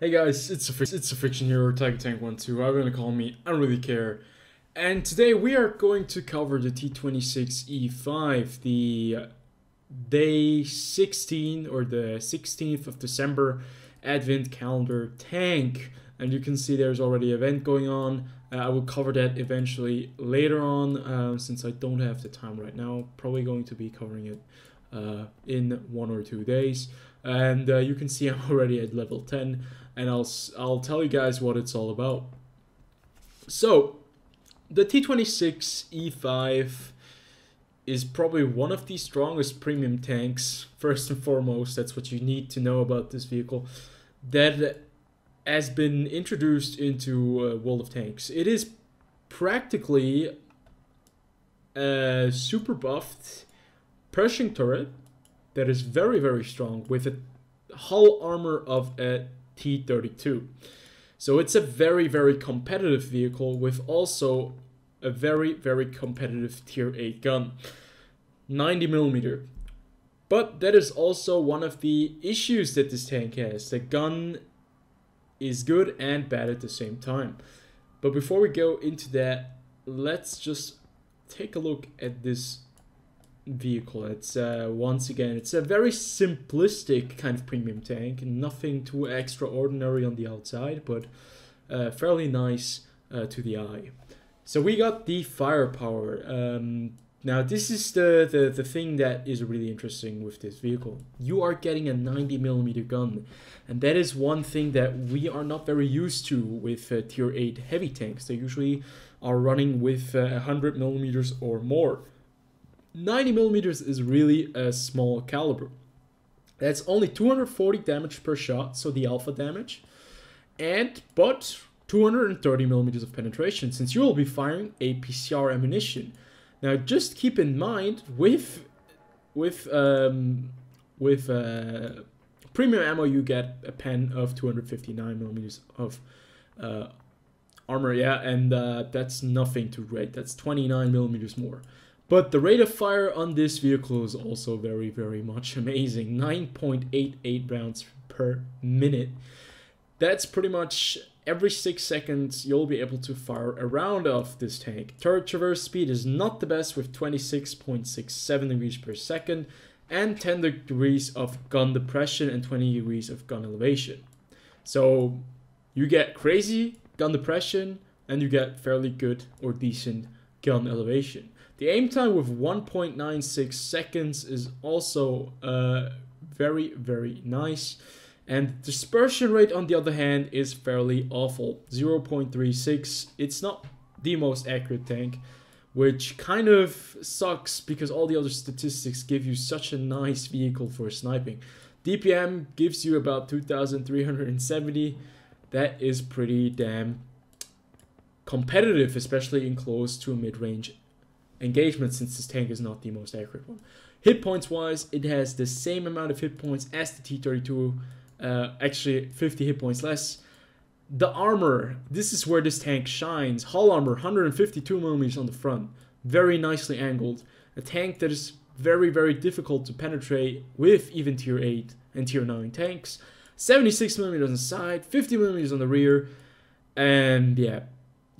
Hey guys, it's TheFrXion here, or Tiger Tank 12, I'm gonna call me, I don't really care. And today we are going to cover the T26E5, the day 16 or the 16th of December Advent Calendar tank. And you can see there's already an event going on. I will cover that eventually later on, since I don't have the time right now. Probably going to be covering it in 1 or 2 days. And you can see I'm already at level 10, and I'll tell you guys what it's all about. So the T26E5 is probably one of the strongest premium tanks. First and foremost, that's what you need to know about this vehicle, that has been introduced into World of Tanks. It is practically a super buffed Pershing turret that is very, very strong with a hull armor of a T32. So it's a very, very competitive vehicle with also a very, very competitive tier 8 gun. 90mm. But that is also one of the issues that this tank has. The gun is good and bad at the same time. But before we go into that, let's just take a look at this vehicle. It's once again, it's a very simplistic kind of premium tank, nothing too extraordinary on the outside, but fairly nice to the eye. So we got the firepower. Now this is the thing that is really interesting with this vehicle. You are getting a 90mm gun, and that is one thing that we are not very used to with tier 8 heavy tanks. They usually are running with 100mm or more. 90mm is really a small caliber. That's only 240 damage per shot, so the alpha damage, but 230mm of penetration, since you will be firing a PCR ammunition. Now, just keep in mind, with premium ammo, you get a pen of 259mm of armor, yeah, and that's nothing to rate. That's 29mm more. But the rate of fire on this vehicle is also very, very much amazing. 9.88 rounds per minute. That's pretty much every 6 seconds you'll be able to fire a round off this tank. Turret traverse speed is not the best with 26.67 degrees per second and 10 degrees of gun depression and 20 degrees of gun elevation. So you get crazy gun depression and you get fairly good or decent gun elevation. The aim time with 1.96 seconds is also very, very nice. And dispersion rate, on the other hand, is fairly awful. 0.36. It's not the most accurate tank, which kind of sucks because all the other statistics give you such a nice vehicle for sniping. DPM gives you about 2,370. That is pretty damn competitive, especially in close to mid-range engagement, since this tank is not the most accurate one. Hit points wise, it has the same amount of hit points as the T32, actually 50 hit points less. The armor, this is where this tank shines. Hull armor, 152mm on the front, very nicely angled. A tank that is very, very difficult to penetrate with even tier 8 and tier 9 tanks. 76mm on the side, 50mm on the rear, and yeah.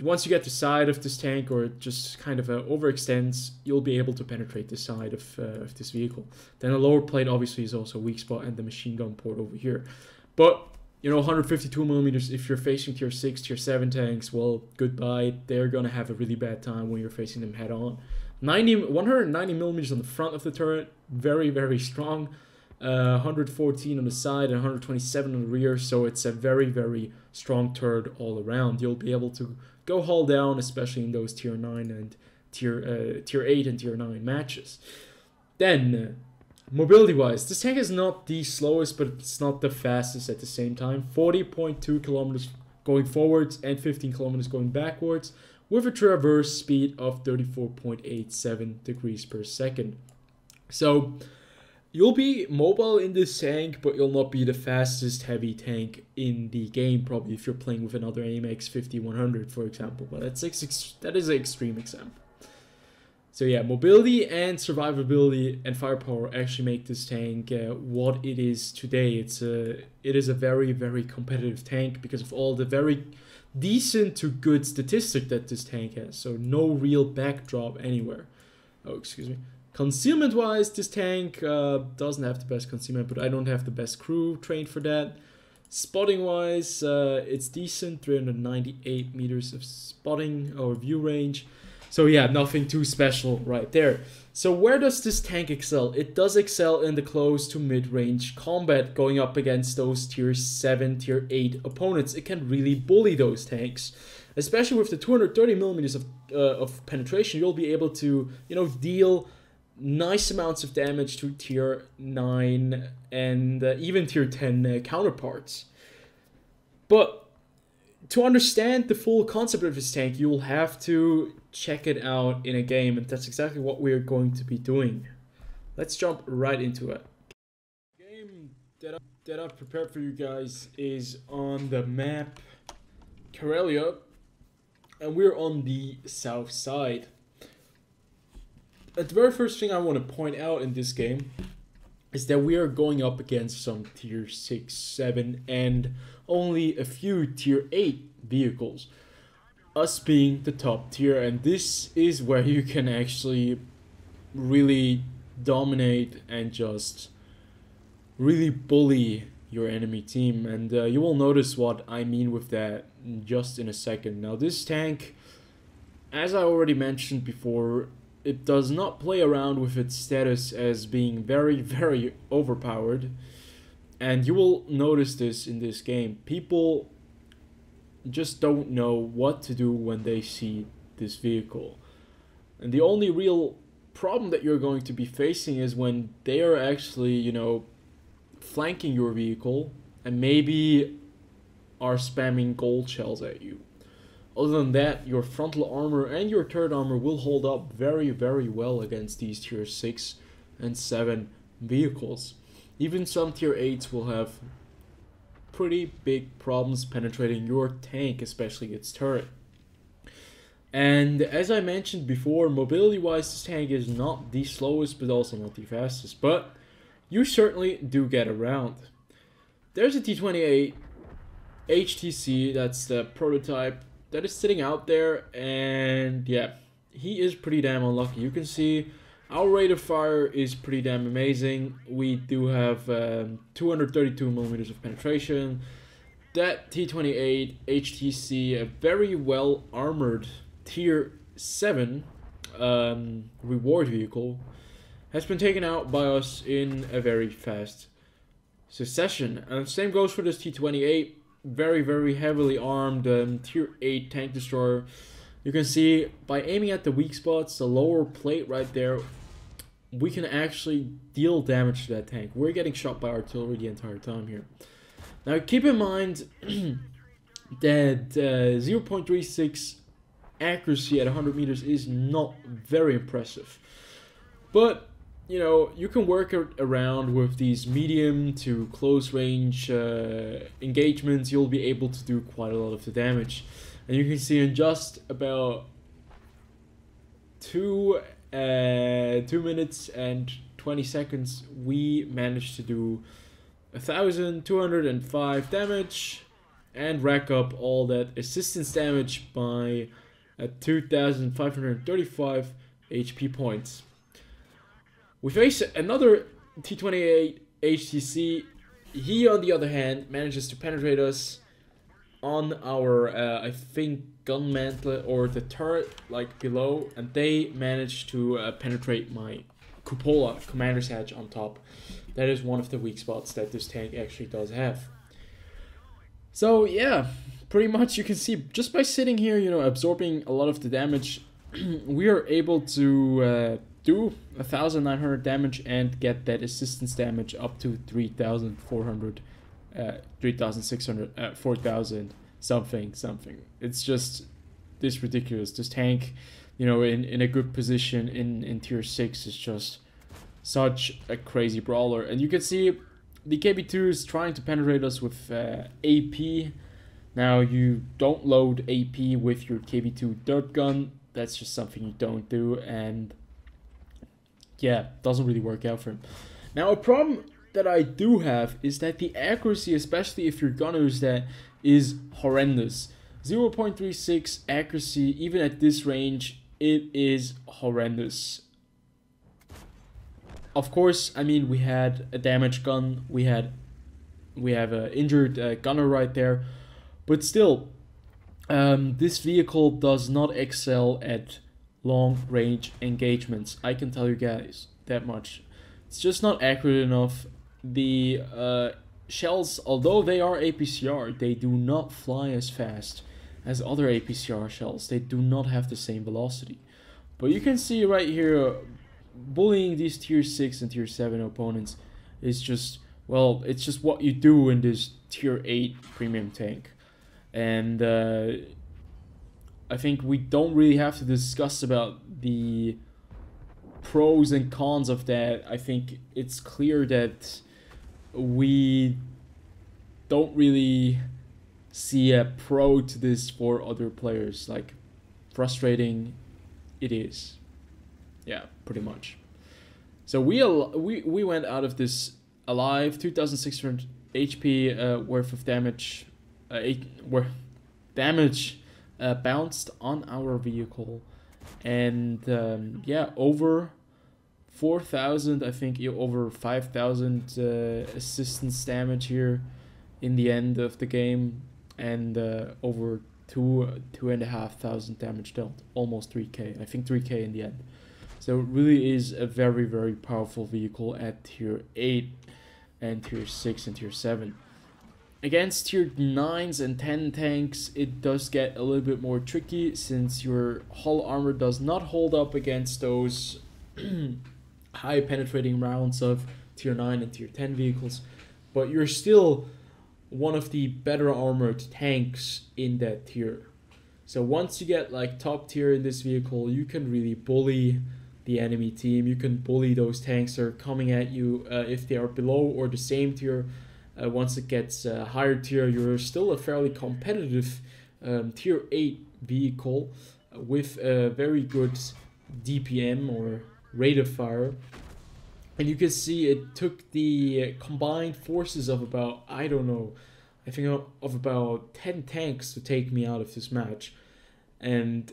Once you get the side of this tank, or it just kind of overextends, you'll be able to penetrate the side of this vehicle. Then a lower plate obviously is also a weak spot, and the machine gun port over here. But, you know, 152mm, if you're facing tier 6, tier 7 tanks, well, goodbye. They're going to have a really bad time when you're facing them head on. 190mm on the front of the turret, very, very strong. 114 on the side and 127 on the rear, so it's a very, very strong turret all around. You'll be able to go hull down, especially in those tier 9 and tier 8 and tier 9 matches. Then, mobility wise, this tank is not the slowest, but it's not the fastest at the same time. 40.2 kilometers going forwards and 15 kilometers going backwards, with a traverse speed of 34.87 degrees per second. So you'll be mobile in this tank, but you'll not be the fastest heavy tank in the game, probably, if you're playing with another AMX 5100, for example. But that is an extreme example. So yeah, mobility and survivability and firepower actually make this tank what it is today. It is a very, very competitive tank because of all the very decent to good statistic that this tank has. So no real backdrop anywhere. Oh, excuse me. Concealment wise, this tank doesn't have the best concealment, but I don't have the best crew trained for that. Spotting wise, it's decent, 398 meters of spotting or view range. So yeah, nothing too special right there. So where does this tank excel? It does excel in the close to mid-range combat, going up against those tier 7, tier 8 opponents. It can really bully those tanks. Especially with the 230 millimeters of penetration, you'll be able to, you know, deal nice amounts of damage to tier 9 and even tier 10 counterparts. But to understand the full concept of this tank, you will have to check it out in a game, and that's exactly what we're going to be doing. Let's jump right into it. The game that I've prepared for you guys is on the map Karelia, and we're on the south side. And the very first thing I want to point out in this game is that we are going up against some tier 6, 7, and only a few tier 8 vehicles. Us being the top tier, and this is where you can actually really dominate and just really bully your enemy team. And you will notice what I mean with that just in a second. Now this tank, as I already mentioned before, it does not play around with its status as being very, very overpowered. And you will notice this in this game. People just don't know what to do when they see this vehicle. And the only real problem that you're going to be facing is when they are actually, you know, flanking your vehicle and maybe are spamming gold shells at you. Other than that, your frontal armor and your turret armor will hold up very, very well against these tier 6 and 7 vehicles. Even some tier 8s will have pretty big problems penetrating your tank, especially its turret. And as I mentioned before, mobility wise, this tank is not the slowest but also not the fastest, but you certainly do get around. There's a T28 HTC, that's the prototype that is sitting out there, and yeah, he is pretty damn unlucky. You can see our rate of fire is pretty damn amazing. We do have 232 millimeters of penetration. That T28 HTC, a very well armored tier 7 reward vehicle, has been taken out by us in a very fast succession. And the same goes for this T28, very, very heavily armed tier 8 tank destroyer. You can see by aiming at the weak spots, the lower plate right there, we can actually deal damage to that tank. We're getting shot by artillery the entire time here. Now keep in mind that 0.36 accuracy at 100 meters is not very impressive. But, you know, you can work around with these medium to close range engagements. You'll be able to do quite a lot of the damage. And you can see in just about 2 minutes and 20 seconds, we managed to do 1,205 damage and rack up all that assistance damage by 2,535 HP points. We face another T28 HTC. He, on the other hand, manages to penetrate us on our, I think, gun mantle or the turret, like below, and they managed to penetrate my cupola, commander's hatch on top. That is one of the weak spots that this tank actually does have. So yeah, pretty much you can see just by sitting here, you know, absorbing a lot of the damage, we are able to do 1,900 damage and get that assistance damage up to 3,400, 3,600, 4,000 something. It's just this ridiculous. This tank, you know, in a good position in tier 6 is just such a crazy brawler. And you can see the KB2 is trying to penetrate us with AP. Now you don't load AP with your KB2 dirt gun. That's just something you don't do. And yeah, doesn't really work out for him. Now, a problem that I do have is that the accuracy, especially if your gunner is that, is horrendous. 0.36 accuracy, even at this range, it is horrendous. Of course, I mean, we had a damaged gun, we have an injured gunner right there, but still, this vehicle does not excel at long range engagements. I can tell you guys that much. It's just not accurate enough. The shells, although they are APCR, they do not fly as fast as other APCR shells. They do not have the same velocity. But you can see right here, bullying these tier 6 and tier 7 opponents is just, well, it's just what you do in this tier 8 premium tank. And I think we don't really have to discuss about the pros and cons of that. I think it's clear that we don't really see a pro to this for other players. Like, frustrating it is. Yeah, pretty much. So we went out of this alive. 2,600 HP worth of damage. Damage bounced on our vehicle, and yeah, over 4,000, I think over 5,000 assistance damage here in the end of the game, and over 2,500 damage dealt, almost 3k, I think 3k in the end. So it really is a very, very powerful vehicle at tier 8 and tier 6 and tier 7. Against tier 9s and 10 tanks, it does get a little bit more tricky, since your hull armor does not hold up against those high penetrating rounds of tier 9 and tier 10 vehicles, but you're still one of the better armored tanks in that tier. So once you get like top tier in this vehicle, you can really bully the enemy team. You can bully those tanks that are coming at you if they are below or the same tier. Once it gets higher tier, you're still a fairly competitive tier 8 vehicle with a very good DPM or rate of fire. And you can see it took the combined forces of about, I don't know, I think of about 10 tanks to take me out of this match. And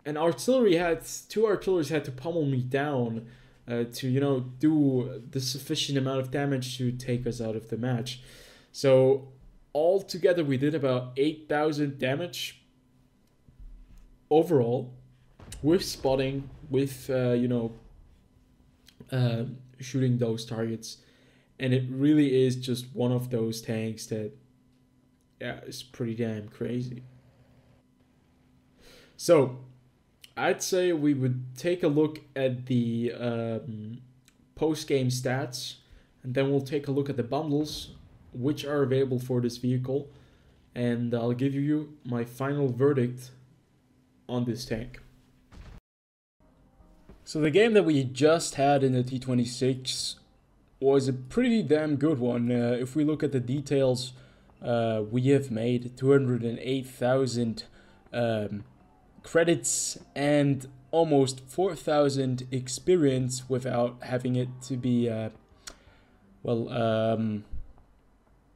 artillery had, 2 artilleries had to pummel me down to, you know, do the sufficient amount of damage to take us out of the match. So all together we did about 8,000 damage overall, with spotting, with you know, shooting those targets. And it really is just one of those tanks that, yeah, is pretty damn crazy. So I'd say we would take a look at the post-game stats, and then we'll take a look at the bundles which are available for this vehicle, and I'll give you my final verdict on this tank. So the game that we just had in the T26 was a pretty damn good one. If we look at the details, we have made 208,000 credits and almost 4,000 experience without having it to be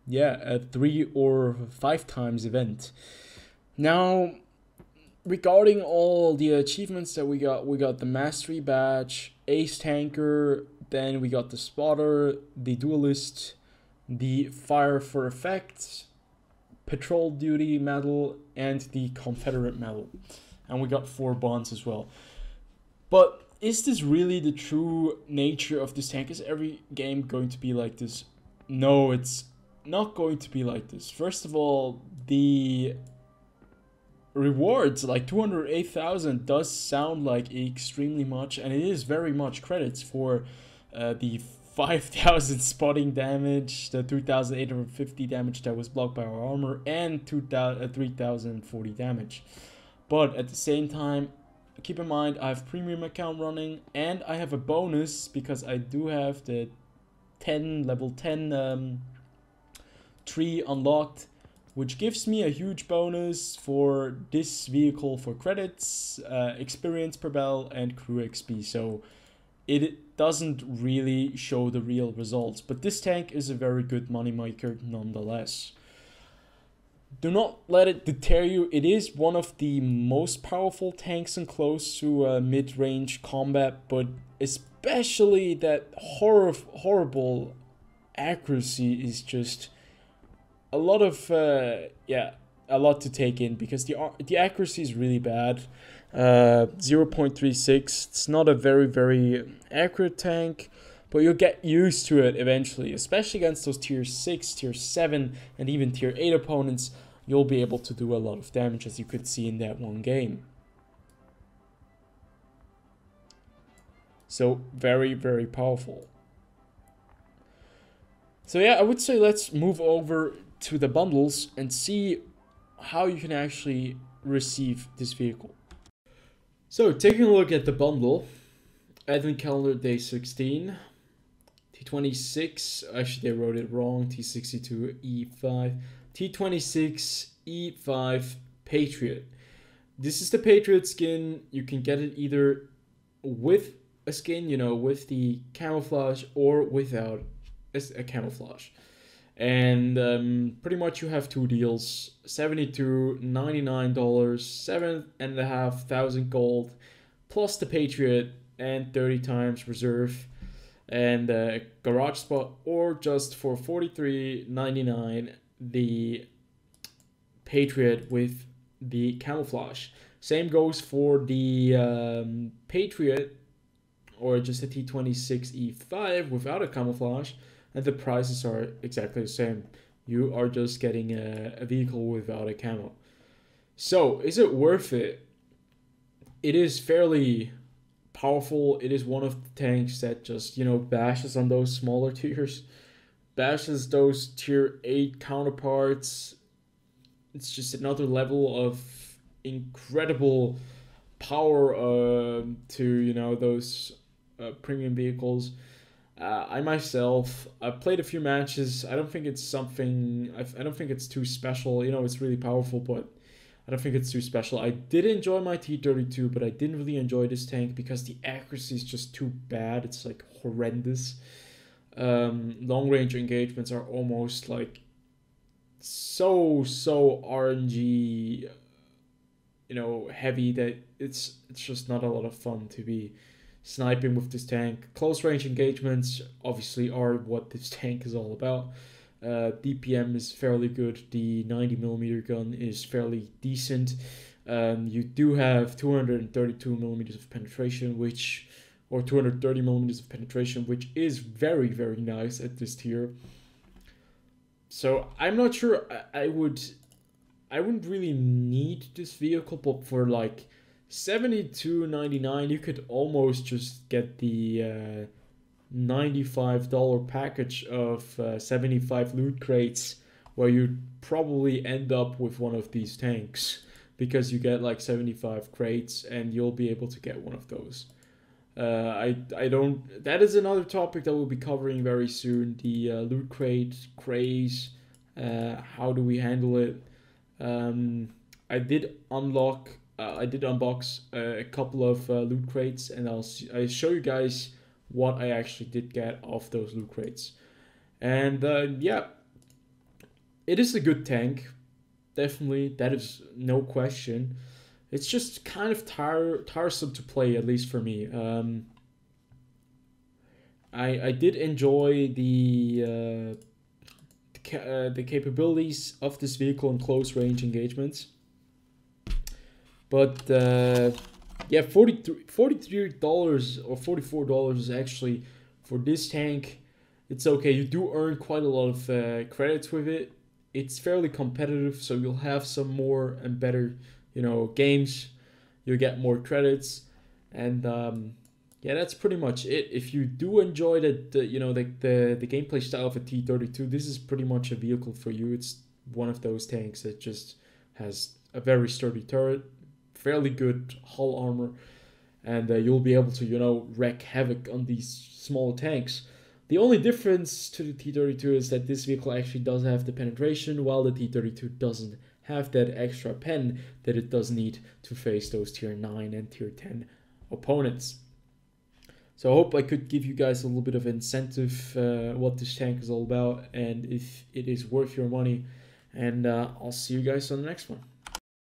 yeah, a 3 or 5 times event. Now, regarding all the achievements that we got the Mastery Badge, Ace Tanker, then we got the Spotter, the Duelist, the Fire for Effect, Patrol Duty Medal, and the Confederate Medal. And we got 4 bonds as well. But is this really the true nature of this tank? Is every game going to be like this? No, it's not going to be like this. First of all, the rewards, like 208,000, does sound like extremely much, and it is very much credits for the 5,000 spotting damage, the 2,850 damage that was blocked by our armor, and 3,040 damage. But at the same time, keep in mind I have premium account running, and I have a bonus because I do have the level 10 tree unlocked, which gives me a huge bonus for this vehicle for credits, experience per bell, and crew XP. So it it doesn't really show the real results. But this tank is a very good moneymaker nonetheless. Do not let it deter you. It is one of the most powerful tanks in close to mid-range combat, but especially that horrible accuracy is just a lot of a lot to take in, because the accuracy is really bad. 0.36. It's not a very accurate tank, but you'll get used to it eventually, especially against those tier 6, tier 7, and even tier 8 opponents. You'll be able to do a lot of damage, as you could see in that one game. So very powerful. So yeah, I would say let's move over to the bundles and see how you can actually receive this vehicle. So taking a look at the bundle, Advent Calendar Day 16, T26, actually they wrote it wrong, T26E5, T26E5 Patriot. This is the Patriot skin. You can get it either with a skin, you know, with the camouflage, or without a camouflage. And pretty much you have two deals: $72, $99, 7,500 gold, plus the Patriot and 30 times reserve and garage spot, or just for $43.99 the Patriot with the camouflage. Same goes for the Patriot, or just the T26E5 without a camouflage, and the prices are exactly the same. You are just getting a vehicle without a camo. So is it worth it? It is fairly powerful. It is one of the tanks that just, you know, bashes on those smaller tiers, bashes those tier 8 counterparts. It's just another level of incredible power to, you know, those premium vehicles. I myself, I've played a few matches. I don't think it's something, I don't think it's too special. You know, it's really powerful, but I don't think it's too special. I did enjoy my T32, but I didn't really enjoy this tank because the accuracy is just too bad. It's like horrendous. Long range engagements are almost like so RNG, you know, heavy, that it's just not a lot of fun to be sniping with this tank. Close range engagements obviously are what this tank is all about. DPM is fairly good. The 90mm gun is fairly decent. You do have 232mm of penetration, or 230mm of penetration, which is very nice at this tier. So I'm not sure I wouldn't really need this vehicle, but for like $72.99 you could almost just get the $95 package of 75 loot crates, where you'd probably end up with one of these tanks, because you get like 75 crates and you'll be able to get one of those. That is another topic that we'll be covering very soon, the loot crate craze. How do we handle it? I did unbox a couple of loot crates, and I'll show you guys what I actually did get off those loot crates. And yeah, it is a good tank, definitely, that is no question. It's just kind of tiresome to play, at least for me. I did enjoy the capabilities of this vehicle in close range engagements, but yeah, $43 or $44 is actually, for this tank, it's okay. You do earn quite a lot of credits with it. It's fairly competitive, so you'll have some more and better, you know, games. You'll get more credits, and yeah, that's pretty much it. If you do enjoy the you know, the gameplay style of a T32, this is pretty much a vehicle for you. It's one of those tanks that just has a very sturdy turret, fairly good hull armor, and you'll be able to, you know, wreak havoc on these small tanks. The only difference to the T32 is that this vehicle actually does have the penetration, while the T32 doesn't have that extra pen that it does need to face those tier 9 and tier 10 opponents. So I hope I could give you guys a little bit of incentive what this tank is all about and if it is worth your money. And I'll see you guys on the next one.